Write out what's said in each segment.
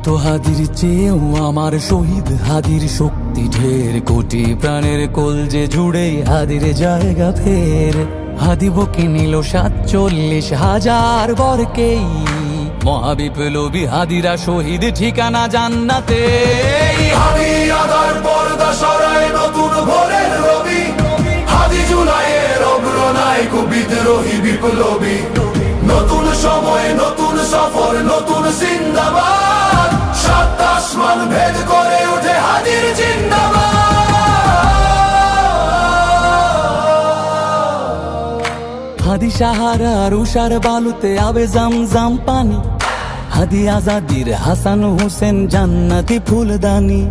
শত হাদির চেয়েও আমার শহীদ হাদির শক্তি ঢের, কোটি প্রাণের কলজে জুড়ে হাদির জায়গা ফের। হাদি বকে নিল 47,000 বরকেই, মহাবিপ্লবী হাদিরা শহীদ ঠিকানা জান্নাতে। হাদি আদার পর্দা সরায় নতুন ভোরের রবি, হাদি জুলাইয়ের অগ্রনায়ক বিদ্রোহী বিপ্লবী। নতুন সময় নতুন সফর নতুন জিন্দাবাদ, সাত আসমান ভেদ করে ওঠে হাদির জিন্দাবাদ। হাদি সাহারার উষার বালুতে আবে জামজাম পানি, হাদি আজাদির হাসান হোসেন জান্নাতি ফুলদানি।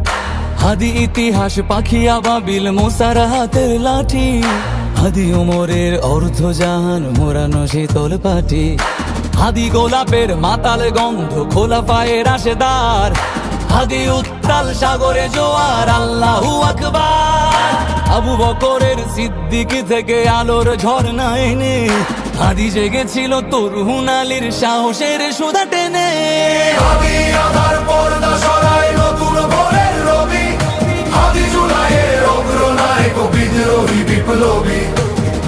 হাদি ইতিহাস পাখি আবাবিল মোসার হাতের লাঠি, হাদি ওমরের অর্ধজাহান মোরানো শীতল পাটি। হাদি গোলাপের মাতাল গন্ধ খোলা পায়ের আশেদার, হাদি উত্তাল সাগরে জোয়ার আল্লাহু আকবার। আবু বকরের সিদ্দিক থেকে আলোর ঝর্ণা এনে, হাদি জেগেছিল তরুণ আলীর সাহসের সুধা টেনে। হাদি আদার পর্দা সরায় নতুন ভোরের রবি, হাদি জুলাইয়ের অগ্রনায়ক বিদ্রোহী বিপ্লবী।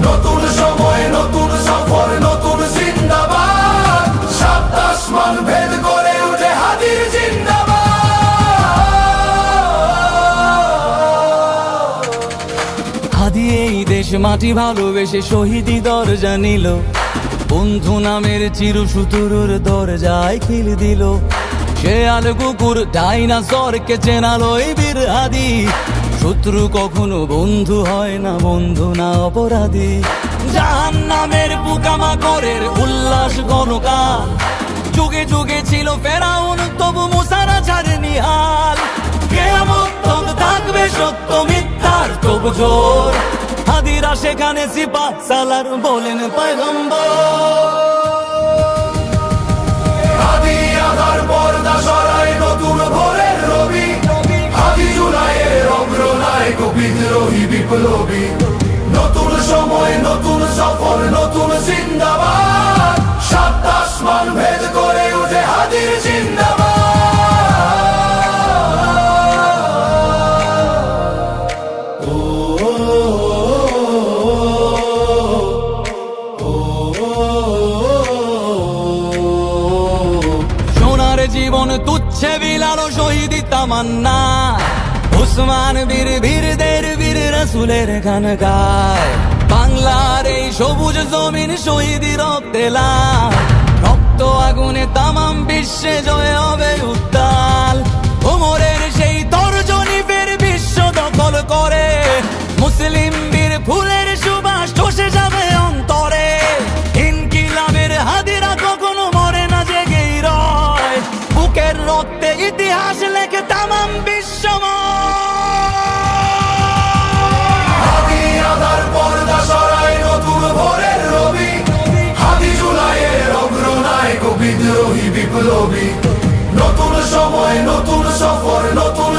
নতুন সময় নতুন সফর নতুন জিন্দাবাদ, সাত আসমান ভেদ করে ওঠে হাদির জিন্দাবাদ। হাদি এই দেশ মাটি ভালোবেসে শহীদি দরজা নিল, বন্ধু নামের চিরসুতুরুর দরজায় খিল দিল। শেয়াল কুকুর ডাইনাসরকে চেনালো এই বীর হাদি, শত্রু কখনো বন্ধু হয় না, বন্ধু না অপরাধী। জাহান্নামের পোকামাকড়ের উল্লাস গণকাল, যুগে যুগে ছিল ফেরাউন তবু মুসারা ছাড়েনি হাল। কিয়ামত তক থাকবে সত্য মিথ্যার তব জোর, হাদিরা সেখানে সিপাহ সালার বলেন পয়গম্বর। হাদি আদার পর্দা সরায় নতুন ভোরের রবি, হাদি জুলাইয়ের অগ্রনায়ক বিদ্রোহী বিপ্লবী। নতুন সময় নতুন সফর নতুন জিন্দাবাদ, সাত আসমান ভেদ করে ওঠে হাদির জিন্দাবাদ। সোনার জীবন তুচ্ছে বিলালো শহীদি তামান্না, উসমান বীর বীরদের বীর রাসূলের খানকায়। বাংলার এই সবুজ জমিন শহীদি রক্তে লাল, রক্ত আগুনে তামাম বিশ্বে জয় হবে উত্তাল। ওমরের সেই তর্জনী ফের বিশ্ব দখল করে, মুসলিম বীর ফুলের সুবাস চষে যাবে অন্তরে। ইনকিলাবের হাদিরা কখনো মরে না, জেগেই রয়, বুকের রক্তে ইতিহাস লেখে তামাম হাদি আদার পর্দা সরায় নতুন ভোরের রবি, হাদি জুলাইয়ের অগ্রনায়ক বিদ্রোহী বিপ্লবী। নতুন সময় নতুন সফর নতুন